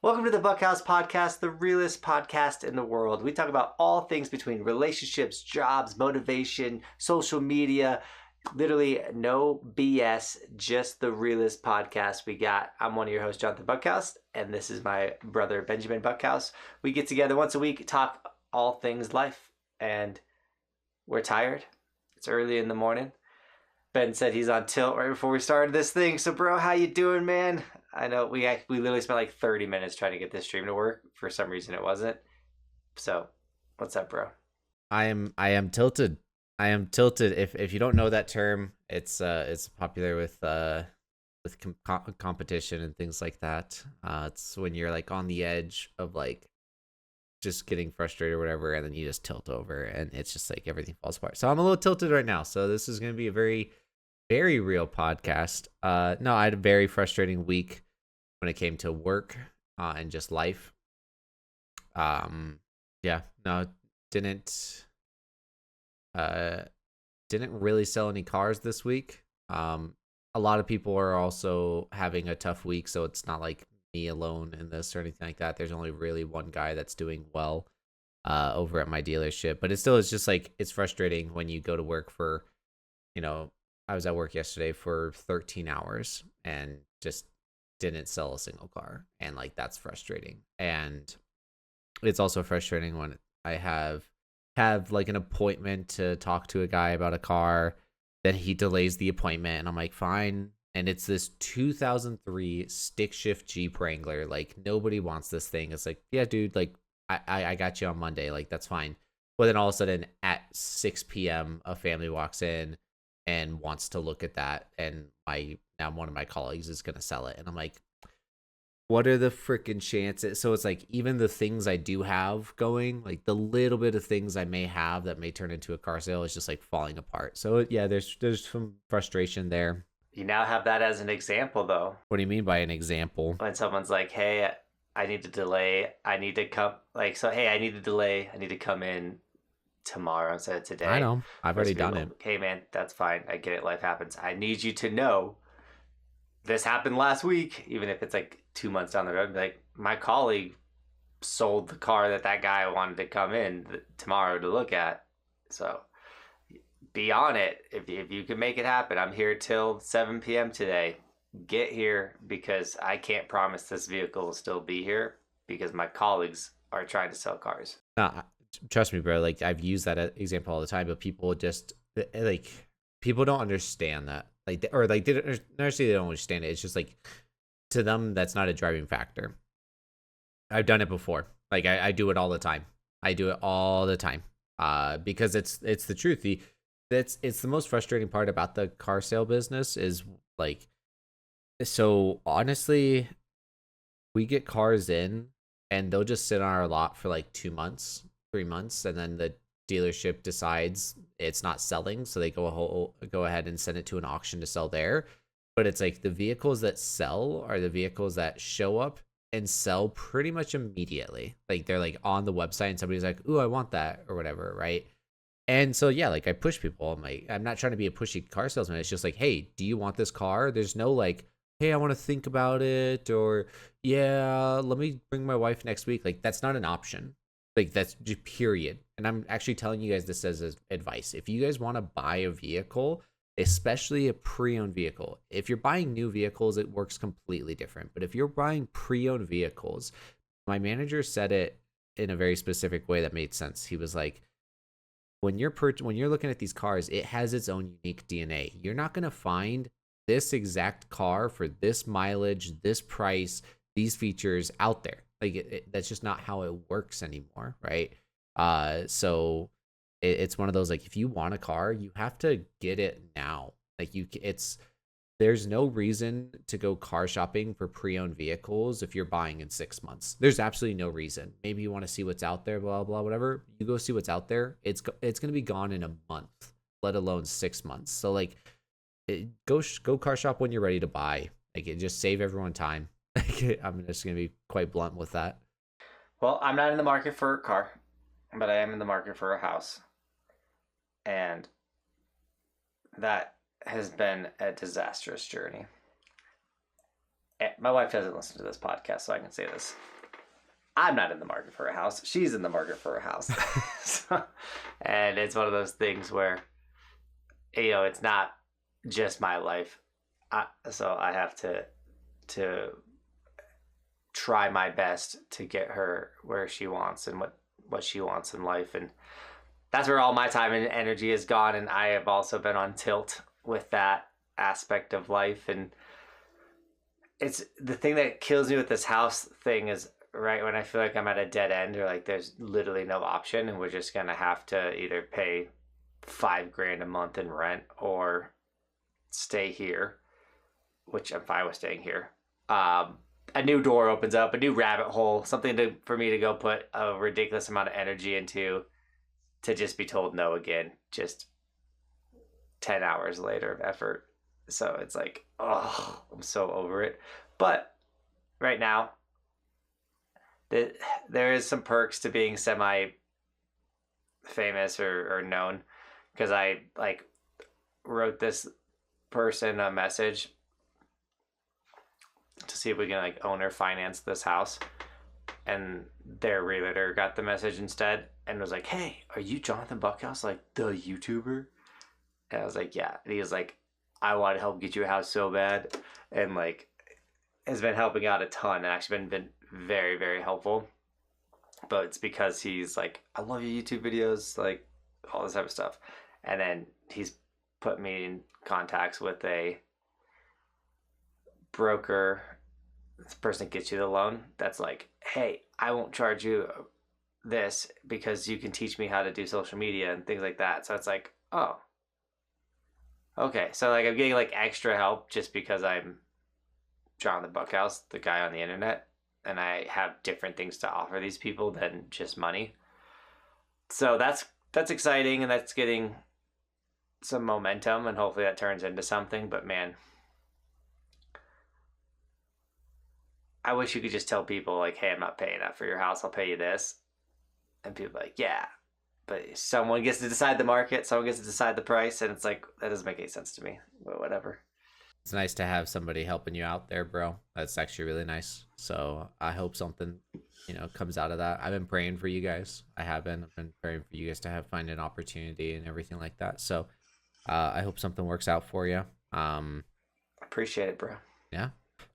Welcome to the Buckhouse podcast, the realest podcast in the world. We talk about all things between relationships, jobs, motivation, social media. Literally no BS, just the realest podcast we got. I'm one of your hosts, Johnathan Buckhouse, and this is my brother, Benjamin Buckhouse. We get together once a week, talk all things life, and we're tired. It's early in the morning. Ben said he's on tilt right before we started this thing. So, bro, how you doing, man? I know we literally spent like 30 minutes trying to get this stream to work. For some reason, it wasn't. So, what's up, bro? I am tilted. I am tilted. If you don't know that term, it's popular with competition and things like that. It's when you're like on the edge of like just getting frustrated or whatever, and then you just tilt over, and it's just like everything falls apart. So I'm a little tilted right now. So this is gonna be a very, very real podcast. No, I had a very frustrating week when it came to work and just life. Yeah, no, didn't didn't really sell any cars this week. A lot of people are also having a tough week, so it's not like me alone in this or anything like that. There's only really one guy that's doing well over at my dealership, but it's just like it's frustrating when you go to work for, I was at work yesterday for 13 hours and just didn't sell a single car, and like that's frustrating. And it's also frustrating when I have like an appointment to talk to a guy about a car, then he delays the appointment, and I'm like, fine. And it's this 2003 stick shift Jeep Wrangler. Like, nobody wants this thing. It's like, yeah, dude, like I got you on Monday, like that's fine. But then all of a sudden at 6 p.m. a family walks in and wants to look at that, and now one of my colleagues is gonna sell it, and I'm like, what are the freaking chances? So it's like, even the things I do have going, like the little bit of things I may have that may turn into a car sale, is just like falling apart. So yeah, there's some frustration there. You now have that as an example, though. What do you mean by an example? When someone's like, hey, I need to delay, I need to come, like, so, hey, I need to delay, I need to come in tomorrow instead of today. I know. I've already done it. Hey, man, that's fine. I get it. Life happens. I need you to know this happened last week, even if it's like 2 months down the road. Like, my colleague sold the car that guy wanted to come in tomorrow to look at. So be on it. If you can make it happen, I'm here till 7 p.m. today. Get here, because I can't promise this vehicle will still be here because my colleagues are trying to sell cars. Trust me, bro. Like, I've used that example all the time, but people just like, people don't understand that. Like, or like they don't understand it. It's just like, to them, that's not a driving factor. I've done it before. Like, I do it all the time. I do it all the time. Because it's the truth. It's the most frustrating part about the car sale business is like, so honestly, we get cars in and they'll just sit on our lot for like 2 months, 3 months, and then the dealership decides it's not selling, so they go ahead and send it to an auction to sell there. But it's like, the vehicles that sell are the vehicles that show up and sell pretty much immediately. Like, they're like on the website and somebody's like, ooh, I want that or whatever, right? And so yeah, like, I push people. I'm like, I'm not trying to be a pushy car salesman. It's just like, hey, do you want this car? There's no like, hey, I want to think about it, or yeah, let me bring my wife next week. Like, that's not an option. Like, that's just period. And I'm actually telling you guys this as advice. If you guys want to buy a vehicle, especially a pre-owned vehicle, if you're buying new vehicles, it works completely different. But if you're buying pre-owned vehicles, my manager said it in a very specific way that made sense. He was like, when you're looking at these cars, it has its own unique DNA. You're not going to find this exact car for this mileage, this price, these features out there. Like, that's just not how it works anymore, right? So it's one of those, like, if you want a car, you have to get it now. Like, there's no reason to go car shopping for pre-owned vehicles if you're buying in 6 months. There's absolutely no reason. Maybe you want to see what's out there, blah blah whatever. You go see what's out there. It's going to be gone in a month, let alone 6 months. So like, go car shop when you're ready to buy. Like, it just save everyone time. I'm just gonna be quite blunt with that. Well, I'm not in the market for a car, but I am in the market for a house, and that has been a disastrous journey. My wife doesn't listen to this podcast, so I can say this. I'm not in the market for a house. She's in the market for a house. So, and it's one of those things where, it's not just my life. So I have to try my best to get her where she wants and what she wants in life. And that's where all my time and energy has gone. And I have also been on tilt with that aspect of life. And it's the thing that kills me with this house thing is right when I feel like I'm at a dead end or like there's literally no option and we're just going to have to either pay $5,000 a month in rent or stay here, which I'm fine with staying here. A new door opens up, a new rabbit hole, something for me to go put a ridiculous amount of energy into, to just be told no again, just 10 hours later of effort. So it's like, oh, I'm so over it. But right now, there is some perks to being semi famous or known, because I like wrote this person a message to see if we can like owner finance this house, and their realtor got the message instead and was like, hey, are you Johnathan Buckhouse, like the YouTuber? And I was like, yeah. And he was like, I want to help get you a house so bad, and like has been helping out a ton and actually been very, very helpful. But it's because he's like, I love your YouTube videos, like all this type of stuff. And then he's put me in contacts with a broker, this person that gets you the loan, that's like, hey, I won't charge you this because you can teach me how to do social media and things like that. So it's like, oh, okay. So like I'm getting like extra help just because I'm Johnathan Buckhouse, the guy on the internet, and I have different things to offer these people than just money. So that's exciting, and that's getting some momentum, and hopefully that turns into something. But man, I wish you could just tell people like, hey, I'm not paying that for your house, I'll pay you this. And people are like, yeah. But someone gets to decide the market, someone gets to decide the price, and it's like, that doesn't make any sense to me. But whatever. It's nice to have somebody helping you out there, bro. That's actually really nice. So I hope something, comes out of that. I've been praying for you guys. I've been praying for you guys to find an opportunity and everything like that. So I hope something works out for you. Appreciate it, bro. Yeah.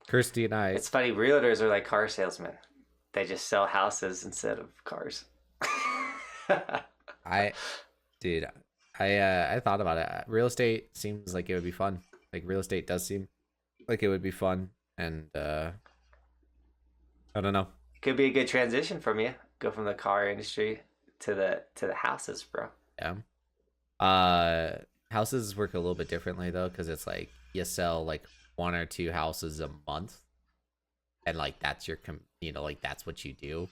Kirsty and I. It's funny. Realtors are like car salesmen. They just sell houses instead of cars. I thought about it. Real estate seems like it would be fun. Like real estate does seem like it would be fun, and I don't know. It could be a good transition from you. Go from the car industry to the houses, bro. Yeah. Houses work a little bit differently though, because it's like you sell like 1 or 2 houses a month, and like that's your like that's what you do.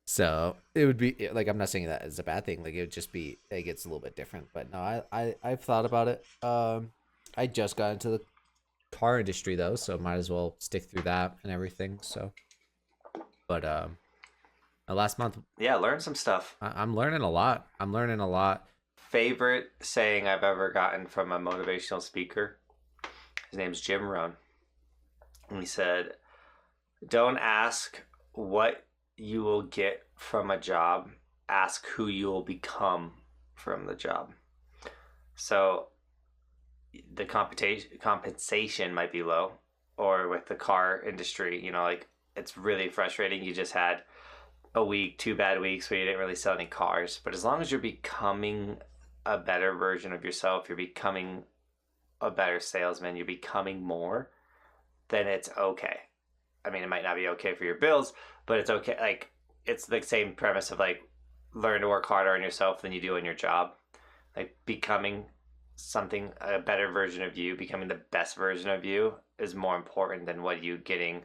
So it would be like, I'm not saying that is a bad thing. Like it would just be like it's a little bit different. But no, I've thought about it. I just got into the car industry though, so might as well stick through that and everything. So, but last month, yeah, learn some stuff. I'm learning a lot. Favorite saying I've ever gotten from a motivational speaker. His name's Jim Rohn. And he said, don't ask what you will get from a job, ask who you will become from the job. So the compensation might be low, or with the car industry, like it's really frustrating. You just had a week, 2 bad weeks where you didn't really sell any cars. But as long as you're becoming a better version of yourself, you're becoming a better salesman, you're becoming more, then it's okay. I mean, it might not be okay for your bills, but it's okay. Like, it's the same premise of like, learn to work harder on yourself than you do on your job. Like becoming something, a better version of you, becoming the best version of you is more important than what you getting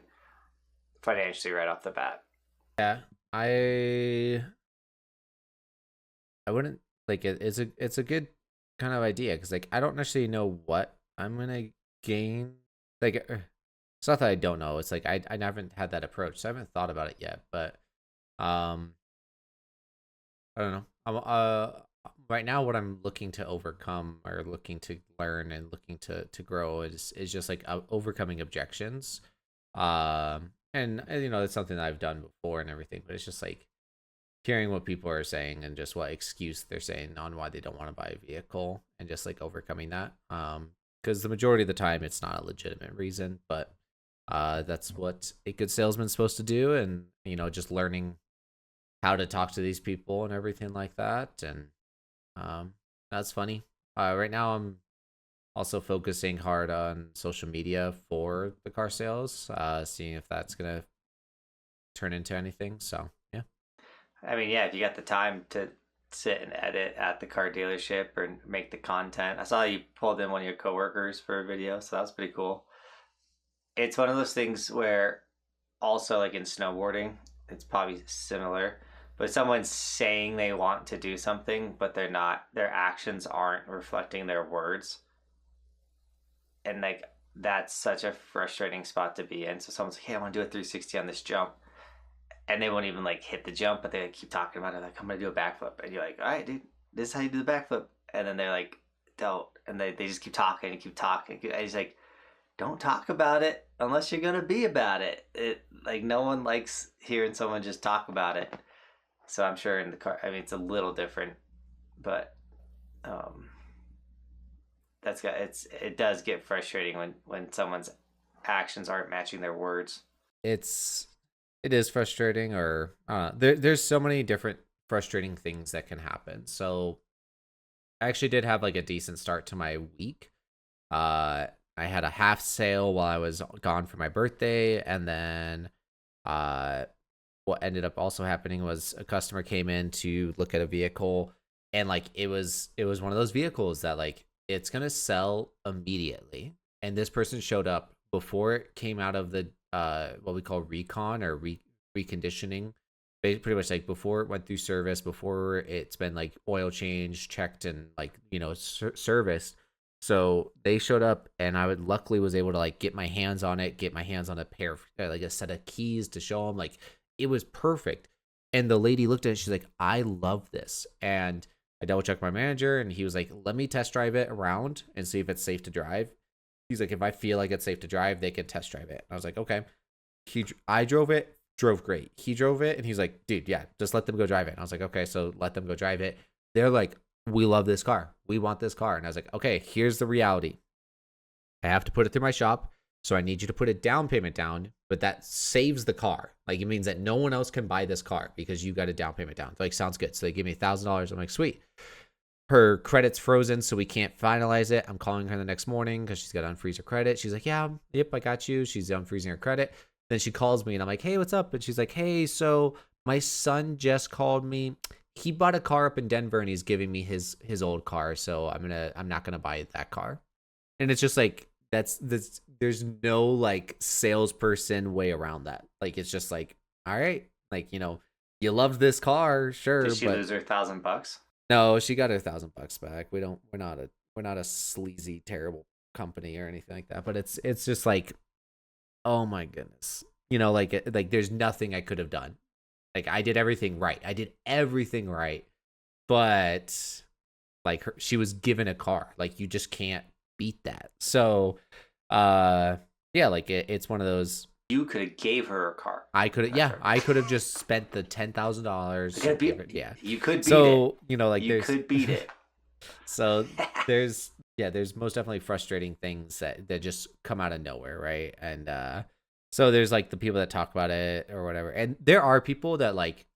financially right off the bat. Yeah, I wouldn't like it. It's a good kind of idea, because like I don't necessarily know what I'm gonna gain. Like it's not that I don't know. It's like I haven't had that approach, so I haven't thought about it yet. But I don't know. I'm right now what I'm looking to overcome, or looking to learn and looking to grow, is just like overcoming objections. And you know, it's something that I've done before and everything, but it's just like hearing what people are saying and just what excuse they're saying on why they don't want to buy a vehicle and just like overcoming that. Because the majority of the time it's not a legitimate reason, but that's what a good salesman's supposed to do, and you know, just learning how to talk to these people and everything like that. And that's funny. Right now I'm also focusing hard on social media for the car sales, seeing if that's gonna turn into anything. So yeah. I mean, yeah, if you got the time to sit and edit at the car dealership or make the content. I saw you pulled in one of your coworkers for a video, so that was pretty cool. It's one of those things where also like in snowboarding, it's probably similar, but someone's saying they want to do something, but they're not, their actions aren't reflecting their words. And like that's such a frustrating spot to be in. So someone's like, hey, I want to do a 360 on this jump. And they won't even like hit the jump, but they like, keep talking about it. Like, I'm gonna do a backflip. And you're like, all right, dude, this is how you do the backflip. And then they're like, don't. And they just keep talking and keep talking. And he's like, don't talk about it unless you're gonna be about it. It like no one likes hearing someone just talk about it. So I'm sure in the car, I mean, it's a little different, but um, it does get frustrating when someone's actions aren't matching their words. It is frustrating, or there's so many different frustrating things that can happen. So I actually did have like a decent start to my week. I had a half sale while I was gone for my birthday, and then what ended up also happening was a customer came in to look at a vehicle, and like it was one of those vehicles that like it's gonna sell immediately. And this person showed up before it came out of the what we call recon or reconditioning, pretty much like before it went through service, before it's been like oil change, checked, and like, you know, serviced. So they showed up, and I luckily was able to like get my hands on it, get my hands on a pair of like a set of keys to show them. Like it was perfect. And the lady looked at it, she's like, I love this. And I double checked my manager, and he was like, let me test drive it around and see if it's safe to drive. He's like, if I feel like it's safe to drive, they can test drive it. I was like, okay. I drove it, drove great. He drove it, and he's like, dude, yeah, just let them go drive it. And I was like, okay, so let them go drive it. They're like, we love this car. We want this car. And I was like, okay, here's the reality. I have to put it through my shop, so I need you to put a down payment down, but that saves the car. Like it means that no one else can buy this car because you got a down payment down. They're like, sounds good. So they give me $1,000. I'm like, sweet. Her credit's frozen, so we can't finalize it. I'm calling her the next morning because she's got to unfreeze her credit. She's like, yeah, yep, I got you. She's unfreezing her credit. Then she calls me, and I'm like, hey, what's up? And she's like, hey, so my son just called me. He bought a car up in Denver, and he's giving me his old car, so I'm not gonna buy that car. And it's just like there's no like salesperson way around that. Like it's just like, all right, like, you know, you loved this car, sure. Did she lose her $1,000? No, she got her $1,000 back. We're not a sleazy, terrible company or anything like that. But it's just like, oh my goodness, you know, like there's nothing I could have done. Like I did everything right. But like she was given a car. Like you just can't beat that. So, yeah, like it's one of those. You could have gave her a car. I could have, yeah. I could have just spent the $10,000. Yeah, you could beat it. So you know, like you could beat it. So there's most definitely frustrating things that just come out of nowhere, right? And so there's like the people that talk about it or whatever, and there are people that like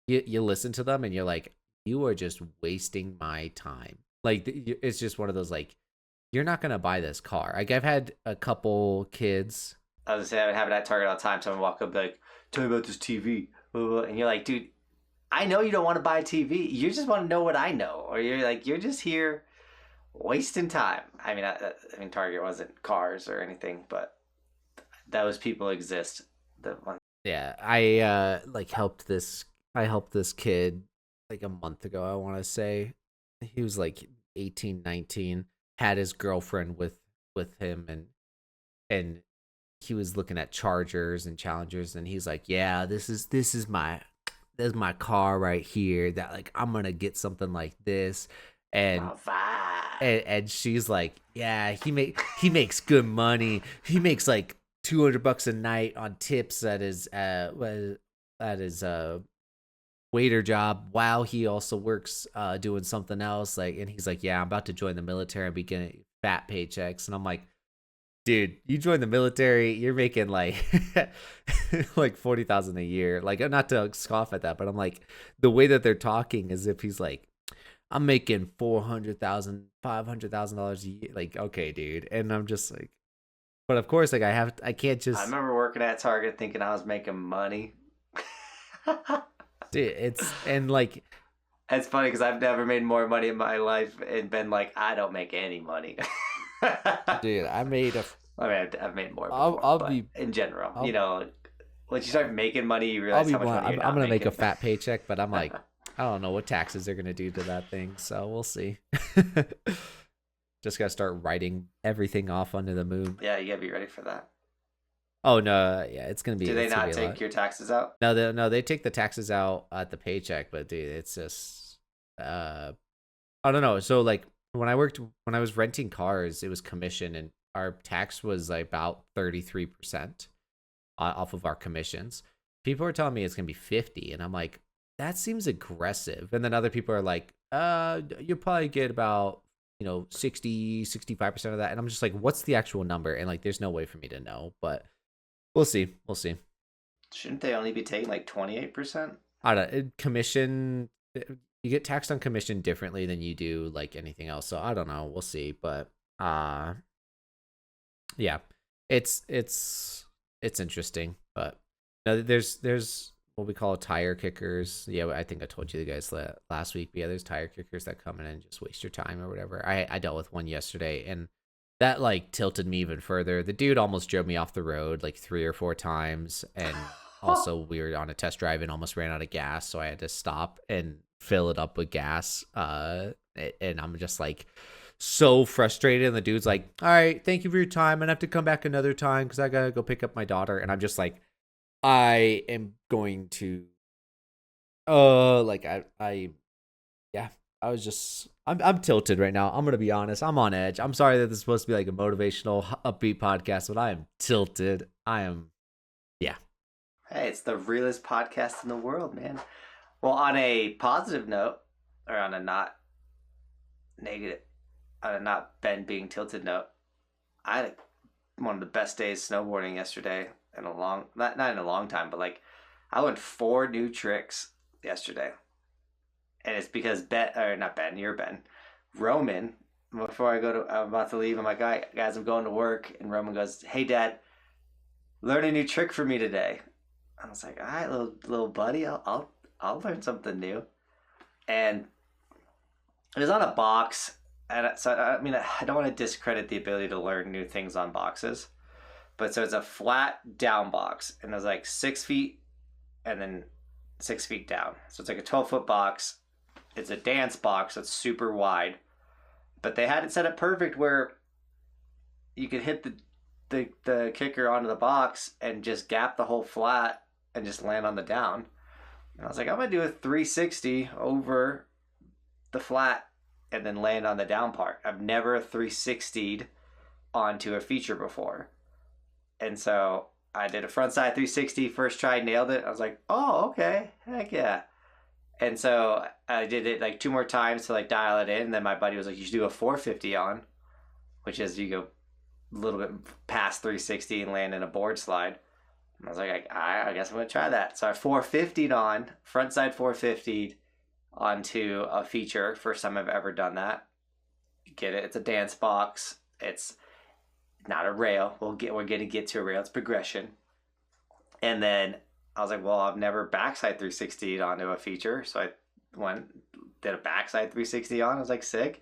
you listen to them and you're like, you are just wasting my time. Like it's just one of those like, you're not gonna buy this car. Like I've had a couple kids. I was gonna say I would have it at Target all the time. Someone walk up like, tell me about this TV, and you're like, dude, I know you don't want to buy a TV. You just want to know what I know, or you're like, you're just here wasting time. I mean, Target wasn't cars or anything, but those people exist. Yeah, I helped this kid like a month ago, I want to say. He was like 18, 19, had his girlfriend with him, and he was looking at Chargers and Challengers, and he's like, yeah, this is my car right here, that like I'm gonna get something like this. And and she's like, yeah, he makes good money. He makes like $200 a night on tips at his waiter job while he also works doing something else. Like, and he's like, yeah, I'm about to join the military and be getting fat paychecks. And I'm like, dude, you join the military, you're making like like 40,000 a year. Like, not to scoff at that, but I'm like, the way that they're talking as if he's like, I'm making $400,000, $500,000 a year. Like, okay, dude. And I'm just like, but of course, like I can't just. I remember working at Target thinking I was making money. Dude, it's and like. It's funny because I've never made more money in my life and been like, I don't make any money. Dude, I've made more. Before, but in general, you know, once you start making money, you realize how much money I'm gonna make a fat paycheck, but I'm like, I don't know what taxes they're gonna do to that thing, so we'll see. Just gotta start writing everything off under the moon. Yeah, you gotta be ready for that. Oh no, yeah, it's gonna be. Do they not take your taxes out? No, they take the taxes out at the paycheck, but dude, it's just, I don't know. So like when I was renting cars, it was commission, and our tax was like about 33% off of our commissions. People are telling me it's gonna be 50, and I'm like, that seems aggressive. And then other people are like, you'll probably get about 60-65% of that. And I'm just like, what's the actual number? And like, there's no way for me to know, but we'll see. Shouldn't they only be taking like 28%? I don't know. Commission, you get taxed on commission differently than you do like anything else. So I don't know. We'll see. But yeah, it's interesting. But no, there's what we call tire kickers. Yeah, I think I told you guys last week. But yeah, there's tire kickers that come in and just waste your time or whatever. I dealt with one yesterday, and that like tilted me even further. The dude almost drove me off the road like 3 or 4 times, and also we were on a test drive and almost ran out of gas, so I had to stop and fill it up with gas. And I'm just like so frustrated. And the dude's like, "All right, thank you for your time. I have to come back another time because I gotta go pick up my daughter." And I'm just like, I am going to, like yeah, I was just, I'm tilted right now. I'm gonna be honest. I'm on edge. I'm sorry that this is supposed to be like a motivational, upbeat podcast, but I am tilted. Yeah. Hey, it's the realest podcast in the world, man. Well, on a positive note, or on a not negative, on a not Ben being tilted note, I had one of the best days snowboarding yesterday in a long, not in a long time, but like I learned 4 new tricks yesterday. And it's because Roman, before I'm about to leave, I'm like, guys, I'm going to work. And Roman goes, hey, Dad, learn a new trick for me today. I was like, all right, little buddy, I'll learn something new. And it was on a box. And so, I mean, I don't want to discredit the ability to learn new things on boxes. But so it's a flat down box. And there's like 6 feet and then 6 feet down. So it's like a 12-foot box. It's a dance box that's super wide, but they had it set up perfect where you could hit the kicker onto the box and just gap the whole flat and just land on the down. And I was like, I'm gonna do a 360 over the flat and then land on the down part. I've never 360'd onto a feature before, and so I did a frontside 360 first try, nailed it. I was like, oh, okay, heck yeah. And so I did it like 2 more times to like dial it in. And then my buddy was like, you should do a 450 on, which is you go a little bit past 360 and land in a board slide. And I was like, I guess I'm going to try that. So I 450'd on, frontside 450'd onto a feature. First time I've ever done that. Get it? It's a dance box. It's not a rail. We're going to get to a rail. It's progression. And then I was like, well, I've never backside 360'd onto a feature. So I did a backside 360 on. I was like, sick.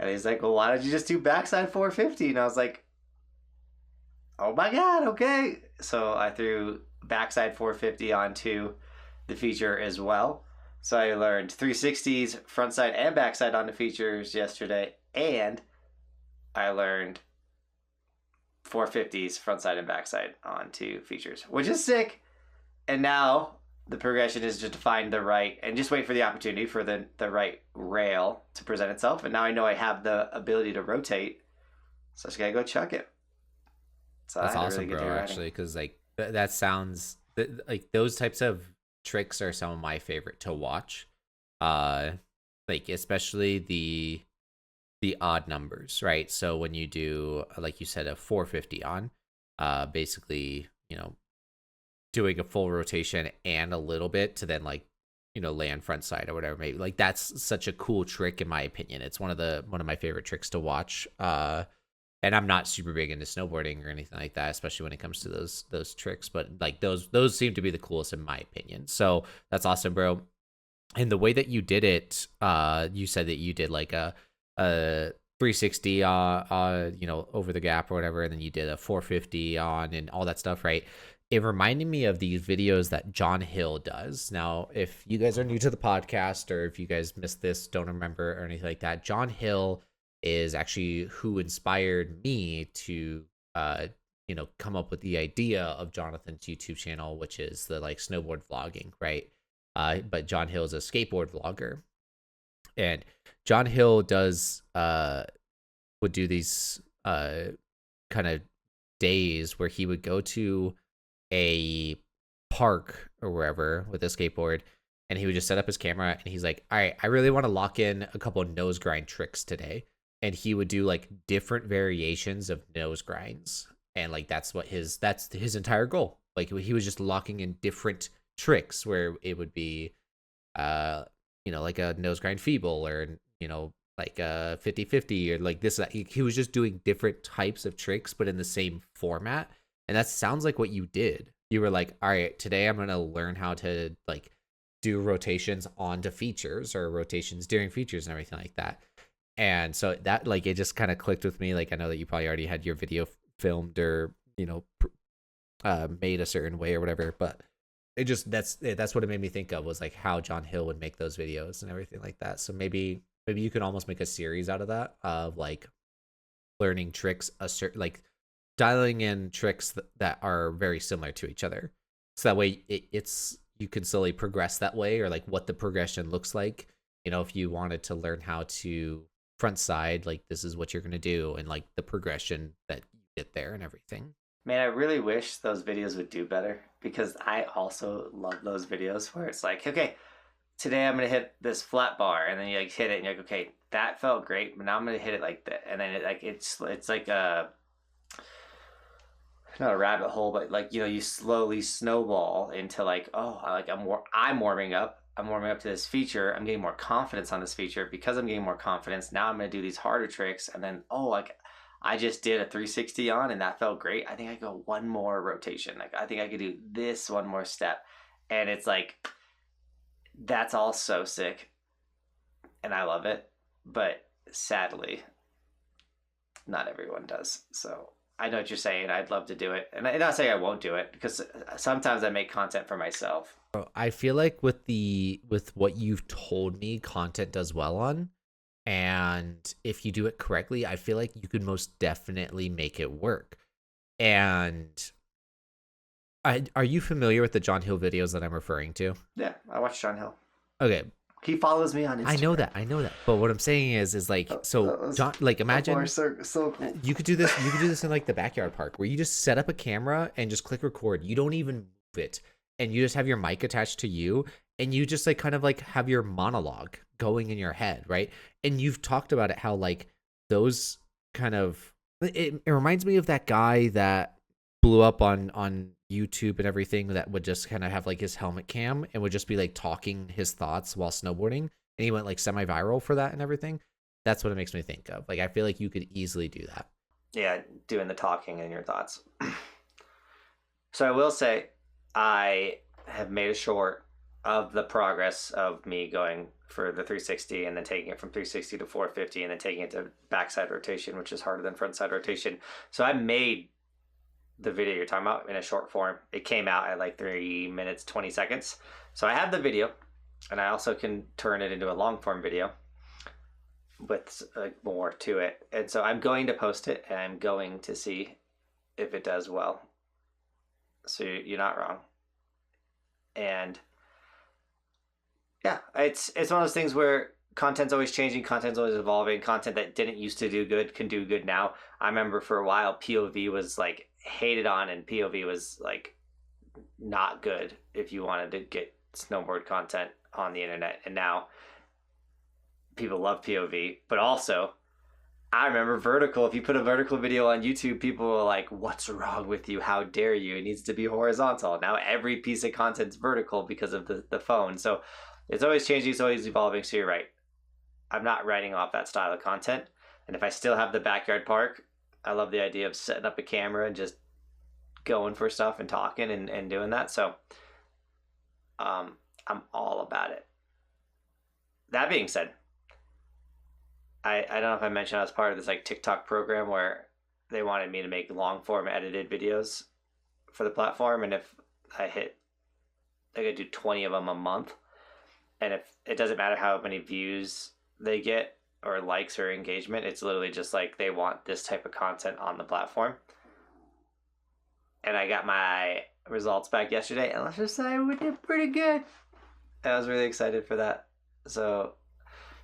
And he's like, well, why don't you just do backside 450? And I was like, oh my God, okay. So I threw backside 450 onto the feature as well. So I learned 360s, frontside and backside onto features yesterday. And I learned 450s, frontside and backside onto features, which is sick. And now the progression is just to find the right, and just wait for the opportunity for the right rail to present itself. And now I know I have the ability to rotate. So I just got to go chuck it. So I That's had a really awesome, good bro. day riding. Actually, because like that sounds like those types of tricks are some of my favorite to watch. Uh, like especially the odd numbers, right? So when you do, like you said, a 450 on, basically, doing a full rotation and a little bit to then like, land front side or whatever, maybe like that's such a cool trick in my opinion. It's one of my favorite tricks to watch. And I'm not super big into snowboarding or anything like that, especially when it comes to those tricks. But like those seem to be the coolest in my opinion. So that's awesome, bro. And the way that you did it, you said that you did like a 360 over the gap or whatever, and then you did a 450 on and all that stuff, right? It reminded me of these videos that John Hill does. Now, if you guys are new to the podcast or if you guys missed this, don't remember or anything like that, John Hill is actually who inspired me to come up with the idea of Johnathan's YouTube channel, which is the like snowboard vlogging, right? But John Hill is a skateboard vlogger, and John Hill would do these kind of days where he would go to a park or wherever with a skateboard, and he would just set up his camera and he's like, all right, I really want to lock in a couple of nose grind tricks today. And he would do like different variations of nose grinds, and like that's his entire goal. Like he was just locking in different tricks where it would be like a nose grind feeble, or like a 50-50, or like this that. He was just doing different types of tricks but in the same format. And that sounds like what you did. You were like, all right, today I'm gonna learn how to like do rotations onto features or rotations during features and everything like that. And so that like it just kind of clicked with me. Like I know that you probably already had your video filmed or made a certain way or whatever, but it just that's what it made me think of, was like how John Hill would make those videos and everything like that. So maybe you could almost make a series out of that, of like learning tricks, like dialing in tricks that are very similar to each other, so that way you can slowly progress that way, or like what the progression looks like. If you wanted to learn how to front side, like this is what you're going to do, and like the progression that you get there and everything. Man, I really wish those videos would do better, because I also love those videos where it's like, okay, today I'm going to hit this flat bar, and then you like hit it and you're like, okay, that felt great, but now I'm going to hit it like that. And then it's like not a rabbit hole, but like, you slowly snowball into like, oh, I'm warming up. I'm warming up to this feature. I'm getting more confidence on this feature. Because I'm getting more confidence, now I'm going to do these harder tricks. And then, I just did a 360 on and that felt great. I think I go one more rotation. Like I think I could do this one more step. And it's like, that's all so sick. And I love it. But sadly, not everyone does. So I know what you're saying. I'd love to do it. And I'm not saying I won't do it, because sometimes I make content for myself. I feel like with what you've told me, content does well on. And if you do it correctly, I feel like you could most definitely make it work. And are you familiar with the John Hill videos that I'm referring to? Yeah, I watch John Hill. Okay. He follows me on Instagram. I know that. But what I'm saying is like, so John, like imagine so cool. you could do this in like the backyard park, where you just set up a camera and just click record. You don't even move it. And you just have your mic attached to you, and you just like kind of like have your monologue going in your head, right? And you've talked about it, how like those kind of it reminds me of that guy that blew up on YouTube and everything, that would just kind of have like his helmet cam and would just be like talking his thoughts while snowboarding, and he went like semi-viral for that and everything. That's what it makes me think of. Like I feel like you could easily do that. Yeah, doing the talking and your thoughts. So I will say, I have made a short of the progress of me going for the 360 and then taking it from 360 to 450 and then taking it to backside rotation, which is harder than frontside rotation. So I made the video you're talking about in a short form. It came out at like 3 minutes, 20 seconds. So I have the video, and I also can turn it into a long form video with more to it. And so I'm going to post it, and I'm going to see if it does well. So you're not wrong. And yeah, it's one of those things where content's always changing, content's always evolving. Content that didn't used to do good can do good now. I remember for a while POV was like hated on, and POV was like not good if you wanted to get snowboard content on the internet. And now people love POV, but also I remember vertical. If you put a vertical video on YouTube, people were like, "What's wrong with you? How dare you? It needs to be horizontal." Now every piece of content's vertical because of the phone. So it's always changing. It's always evolving. So you're right. I'm not writing off that style of content. And if I still have the backyard park, I love the idea of setting up a camera and just going for stuff and talking and doing that. So I'm all about it. That being said, I don't know if I mentioned I was part of this like TikTok program where they wanted me to make long form edited videos for the platform, and if I could do 20 of them a month, and if it doesn't matter how many views they get or likes or engagement, it's literally just like they want this type of content on the platform. And I got my results back yesterday, and let's just say we did pretty good. I was really excited for that. So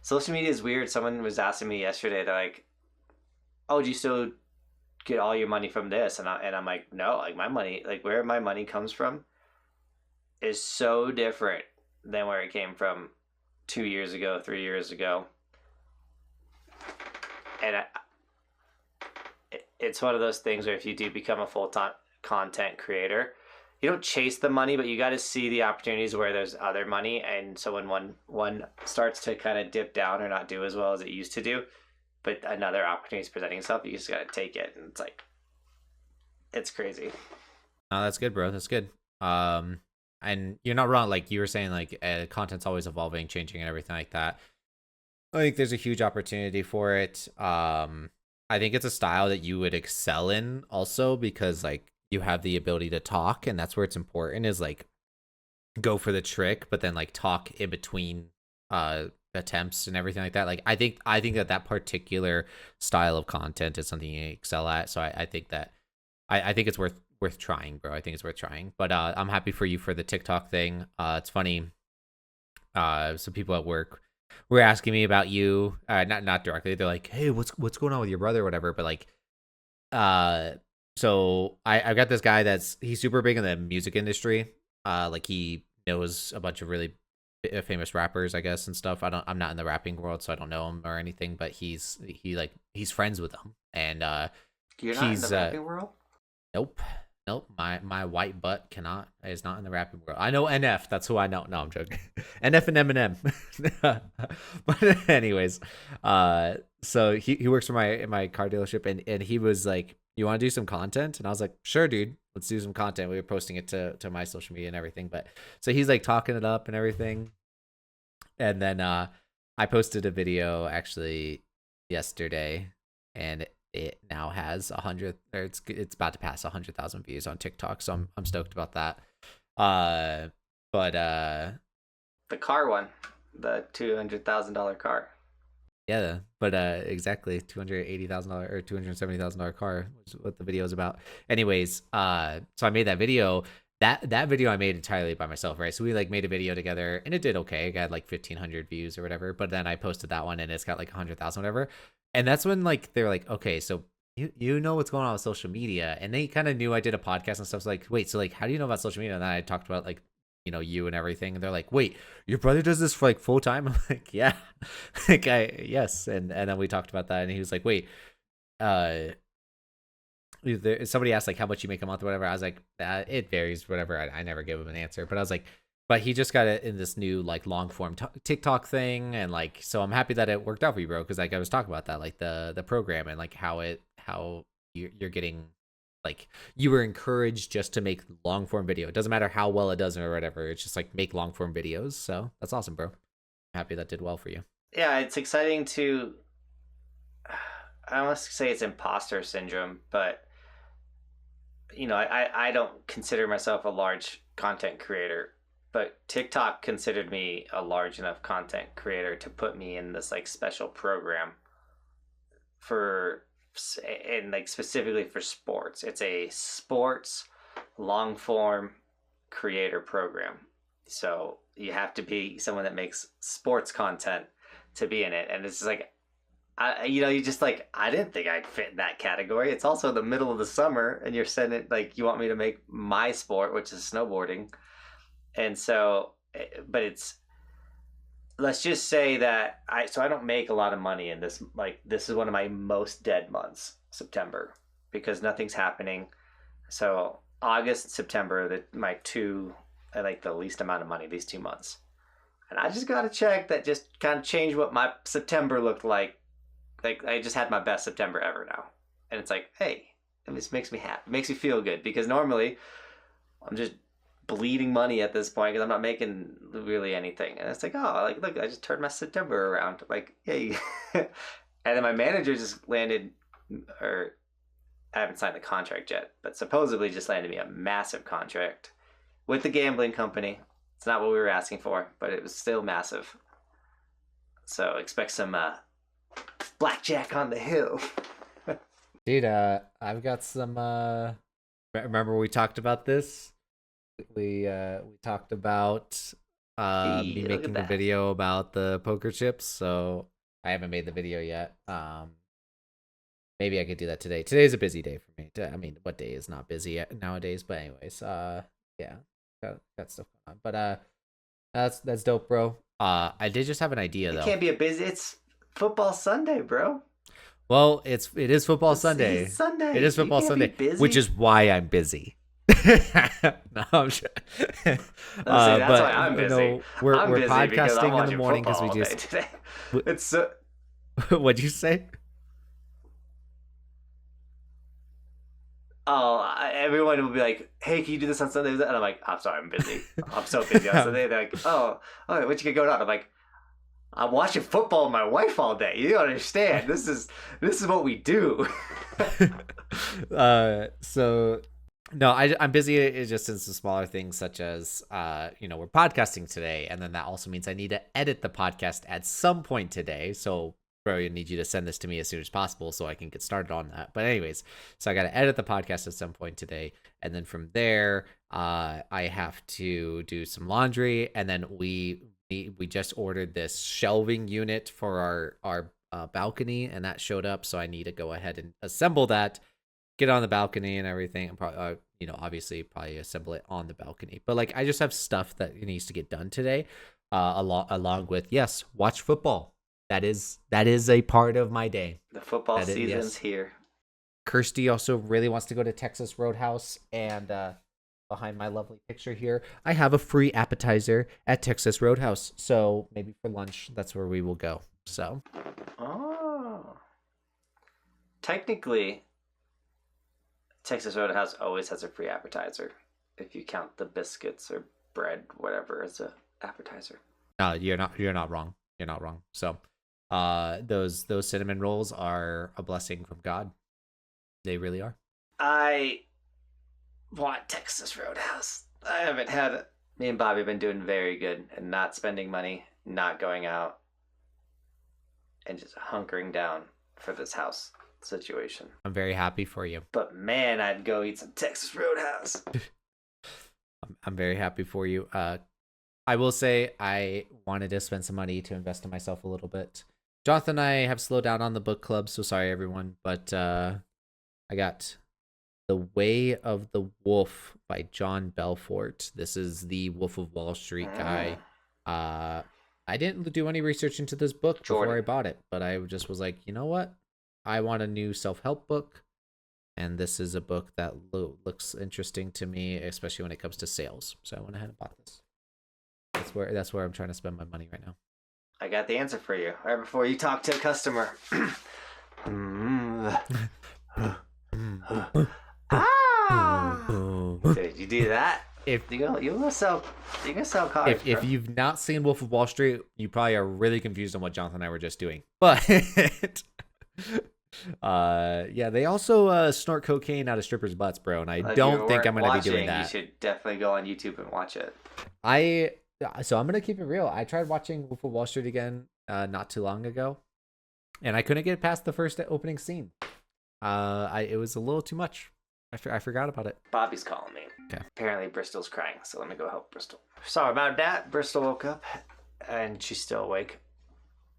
social media is weird. Someone was asking me yesterday, they're like, "Oh, do you still get all your money from this?" And I'm like, "No, like my money, like where my money comes from is so different than where it came from 2 years ago, 3 years ago." And it's one of those things where if you do become a full-time content creator, you don't chase the money, but you got to see the opportunities where there's other money. And so when one starts to kind of dip down or not do as well as it used to do, but another opportunity is presenting itself, you just got to take it. And it's like, it's crazy. Oh, that's good, bro. That's good. And you're not wrong. Like you were saying, like content's always evolving, changing, and everything like that. I think there's a huge opportunity for it. I think it's a style that you would excel in also because like you have the ability to talk, and that's where it's important is like go for the trick, but then like talk in between attempts and everything like that. Like I think that particular style of content is something you excel at. So I think that I think it's worth trying, bro. I think it's worth trying. But I'm happy for you for the TikTok thing. It's funny. Some people at work were asking me about you. Not directly. They're like, "Hey, what's going on with your brother or whatever?" But like, so I've got this guy he's super big in the music industry. Like he knows a bunch of really famous rappers, I guess, and stuff. I'm not in the rapping world, so I don't know him or anything. But he's friends with them, and You're not in the rapping world? Nope. My white butt is not in the rapping world. I know NF. That's who I know. No, I'm joking. NF and Eminem. But anyways, so he works for my car dealership, and he was like, "You want to do some content?" And I was like, "Sure, dude. Let's do some content." We were posting it to my social media and everything. But so he's like talking it up and everything, and then I posted a video actually yesterday, and it now has 100, or it's about to pass 100,000 views on TikTok. So I'm stoked about that. But the car one, the $200,000 car. Yeah, but exactly $280,000 or $270,000 car was what the video is about. Anyways, so I made that video. That video I made entirely by myself, right? So we like made a video together, and it did okay. It got like 1,500 views or whatever. But then I posted that one, and it's got like 100,000 whatever. And that's when like they're like, okay, so you know what's going on with social media, and they kind of knew I did a podcast and stuff. So like, wait, so like, how do you know about social media? And then I talked about like, you and everything, and they're like, wait, your brother does this for like full time? I'm like, yeah, like yes. And then we talked about that, and he was like, wait, somebody asked like how much you make a month or whatever. I was like, it varies, whatever. I never give him an answer, but I was like, but he just got it in this new like long form TikTok thing, and like, so I'm happy that it worked out for you, bro, because like I was talking about that, like the program, and like how you're getting, like, you were encouraged just to make long form video. It doesn't matter how well it does or whatever. It's just like make long form videos. So that's awesome, bro. I'm happy that did well for you. Yeah, it's exciting to. I almost say it's imposter syndrome, but I don't consider myself a large content creator, but TikTok considered me a large enough content creator to put me in this like special program and like specifically for sports. It's a sports long form creator program. So you have to be someone that makes sports content to be in it. And it's like, you just like, I didn't think I'd fit in that category. It's also the middle of the summer, and you're saying it like you want me to make my sport, which is snowboarding. And so, but let's just say that I don't make a lot of money in this. Like, this is one of my most dead months, September, because nothing's happening. So August, September, my two, I like the least amount of money these 2 months. And I just got a check that just kind of changed what my September looked like. Like, I just had my best September ever now. And it's like, hey, this makes me happy. It makes me feel good, because normally I'm just bleeding money at this point because I'm not making really anything. And it's like, oh, like, look, I just turned my September around. Like, hey. And then my manager just landed, or I haven't signed the contract yet, but supposedly just landed me a massive contract with the gambling company. It's not what we were asking for, but it was still massive. So expect some blackjack on the hill. Dude, I've got some. Remember we talked about this? We talked about me making the video about the poker chips. So I haven't made the video yet. Maybe I could do that today. Today's a busy day for me. I mean, what day is not busy nowadays? But anyways, yeah, got stuff going on. But that's dope, bro. I did just have an idea though. It can't be a busy. It's football Sunday, bro. Well, it is football Sunday. It's Sunday. It is football Sunday, which is why I'm busy. No, I'm sure. That's why I'm busy. No, we're podcasting in the morning because we just. Today. It's so. What'd you say? Oh, everyone will be like, "Hey, can you do this on Sundays?" And I'm like, "I'm sorry, I'm busy. I'm so busy on Sunday." They're like, "Oh, what you got going on?" I'm like, "I'm watching football with my wife all day. You don't understand. This is what we do." So no, I'm busy. It's just in some smaller things, such as we're podcasting today, and then that also means I need to edit the podcast at some point today. So bro, I need you to send this to me as soon as possible so I can get started on that. But anyways, so I got to edit the podcast at some point today. And then from there, I have to do some laundry. And then we just ordered this shelving unit for our balcony, and that showed up. So I need to go ahead and assemble that, get on the balcony and everything. And probably, obviously probably assemble it on the balcony. But like, I just have stuff that needs to get done today, along with, yes, watch football. That is a part of my day. The football season's here. Kirsty also really wants to go to Texas Roadhouse, and behind my lovely picture here, I have a free appetizer at Texas Roadhouse. So maybe for lunch, that's where we will go. So, technically, Texas Roadhouse always has a free appetizer if you count the biscuits or bread, whatever, as a appetizer. You're not wrong. You're not wrong. So. Those cinnamon rolls are a blessing from God. They really are. I want Texas Roadhouse. I haven't had it. Me and Bobby have been doing very good and not spending money, not going out, and just hunkering down for this house situation. I'm very happy for you. But man, I'd go eat some Texas Roadhouse. I'm very happy for you. I will say I wanted to spend some money to invest in myself a little bit. Johnathan and I have slowed down on the book club, so sorry everyone, but I got The Way of the Wolf by John Belfort. This is the Wolf of Wall Street guy. I didn't do any research into this book before I bought it, but I just was like, you know what? I want a new self-help book, and this is a book that looks interesting to me, especially when it comes to sales. So I went ahead and bought this. That's where I'm trying to spend my money right now. I got the answer for you right before you talk to a customer. Did you do that? If you're gonna sell cars. If you've not seen Wolf of Wall Street, you probably are really confused on what Johnathan and I were just doing. But yeah, they also snort cocaine out of strippers' butts, bro, and I don't think I'm gonna be doing that. You should definitely go on YouTube and watch it. So I'm gonna keep it real. I tried watching Wolf of Wall Street again not too long ago, and I couldn't get past the first opening scene. It was a little too much. I forgot about it. Bobby's calling me. Okay. Apparently Bristol's crying, so let me go help Bristol. Sorry about that. Bristol woke up, and she's still awake.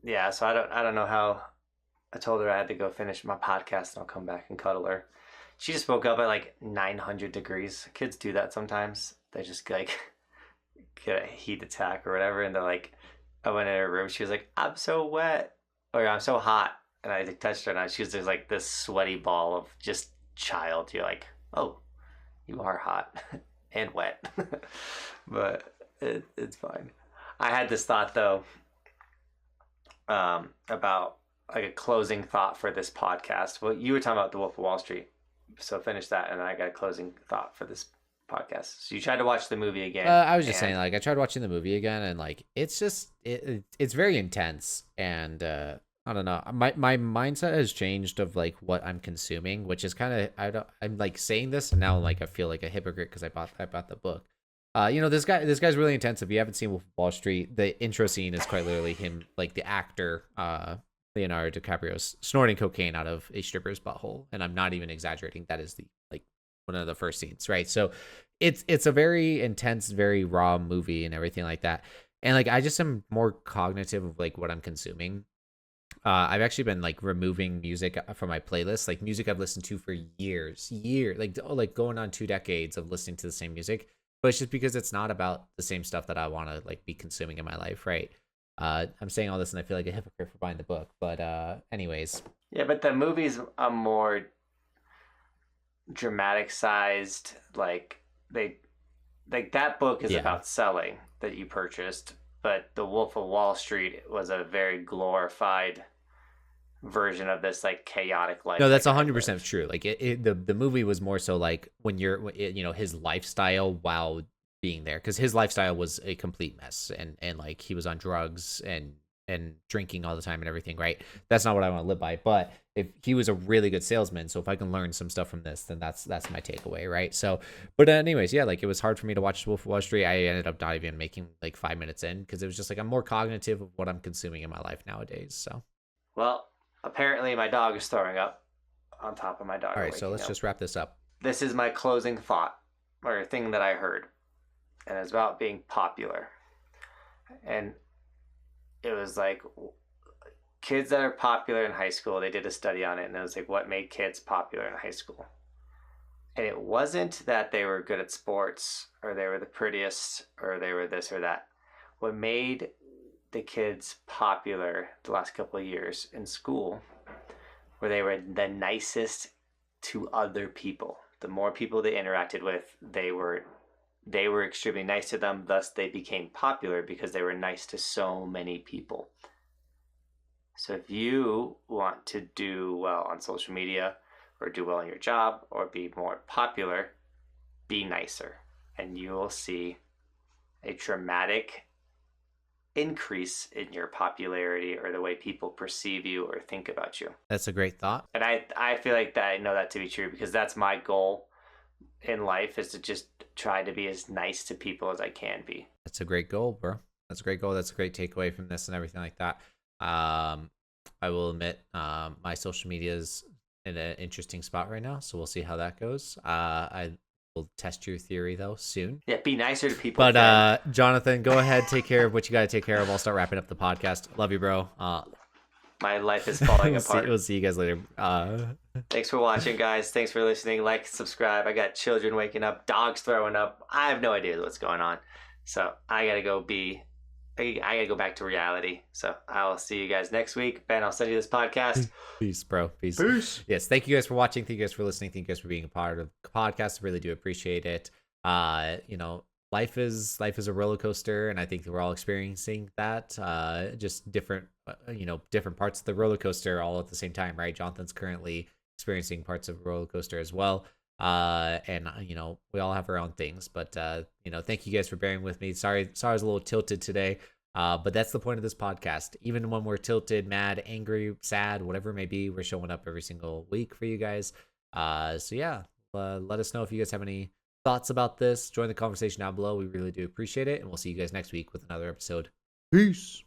Yeah, so I don't know I told her I had to go finish my podcast and I'll come back and cuddle her. She just woke up at like 900 degrees. Kids do that sometimes. They just like get a heat attack or whatever, and they're like, I went in her room. She was like, I'm so wet, or I'm so hot, and I touched her, and she was just like this sweaty ball of just child. You're like, oh, you are hot and wet, but it's fine. I had this thought though, about like a closing thought for this podcast. Well, you were talking about The Wolf of Wall Street, so finish that, and I got a closing thought for this podcast. So you tried to watch the movie again. I was just saying, like, I tried watching the movie again, and like, it's just it's very intense, and I don't know. My mindset has changed of like what I'm consuming, which is kind of I'm like saying this, and now like I feel like a hypocrite because I bought the book. This guy's really intense. If you haven't seen Wolf of Wall Street, the intro scene is quite literally him, like the actor, Leonardo DiCaprio's snorting cocaine out of a stripper's butthole, and I'm not even exaggerating. That is the like one of the first scenes, right? So it's a very intense, very raw movie and everything like that. And like I just am more cognitive of like what I'm consuming. I've actually been like removing music from my playlist, like music I've listened to for years, like going on 2 decades of listening to the same music. But it's just because it's not about the same stuff that I want to like be consuming in my life, right? I'm saying all this and I feel like a hypocrite for buying the book, but anyways. Yeah, but the movie's a more dramatic sized, like that book is about selling that you purchased, but The Wolf of Wall Street was a very glorified version of this like chaotic life. No, that's 100% true. Like the movie was more so like when his lifestyle while being there, because his lifestyle was a complete mess, and like he was on drugs and drinking all the time and everything, right? That's not what I want to live by. But if he was a really good salesman, so if I can learn some stuff from this, then that's my takeaway, right? So, but anyways, yeah, like it was hard for me to watch Wolf of Wall Street. I ended up not even making like 5 minutes in because it was just like I'm more cognitive of what I'm consuming in my life nowadays. So, well, apparently my dog is throwing up on top of my dog. All right, so let's just wrap this up. This is my closing thought or thing that I heard, and it's about being popular. And it was like kids that are popular in high school, they did a study on it, and it was like what made kids popular in high school. And it wasn't that they were good at sports or they were the prettiest or they were this or that. What made the kids popular the last couple of years in school where they were the nicest to other people. The more people they interacted with, they were extremely nice to them. Thus, they became popular because they were nice to so many people. So if you want to do well on social media or do well in your job or be more popular, be nicer. And you will see a dramatic increase in your popularity or the way people perceive you or think about you. That's a great thought. And I feel like that I know that to be true because that's my goal in life, is to just try to be as nice to people as I can be. That's a great goal, bro. That's a great goal. That's a great takeaway from this and everything like that. I will admit my social media is in an interesting spot right now, so we'll see how that goes. I will test your theory though soon. Yeah, be nicer to people. But Johnathan, go ahead, take care of what you got to take care of. I'll start wrapping up the podcast. Love you, bro. My life is falling apart. We'll see you guys later. Thanks for watching, guys. Thanks for listening. Like, subscribe. I got children waking up, dogs throwing up. I have no idea what's going on. So I gotta go back to reality. So I'll see you guys next week. Ben, I'll send you this podcast. Peace, bro. Peace. Yes, thank you guys for watching. Thank you guys for listening. Thank you guys for being a part of the podcast. I really do appreciate it. Life is a roller coaster, and I think that we're all experiencing that. Just different parts of the roller coaster all at the same time, right? Jonathan's currently experiencing parts of a roller coaster as well. And we all have our own things, but thank you guys for bearing with me. Sorry I was a little tilted today. But that's the point of this podcast. Even when we're tilted, mad, angry, sad, whatever it may be, we're showing up every single week for you guys. So yeah, let us know if you guys have any thoughts about this. Join the conversation down below. We really do appreciate it. And we'll see you guys next week with another episode. Peace.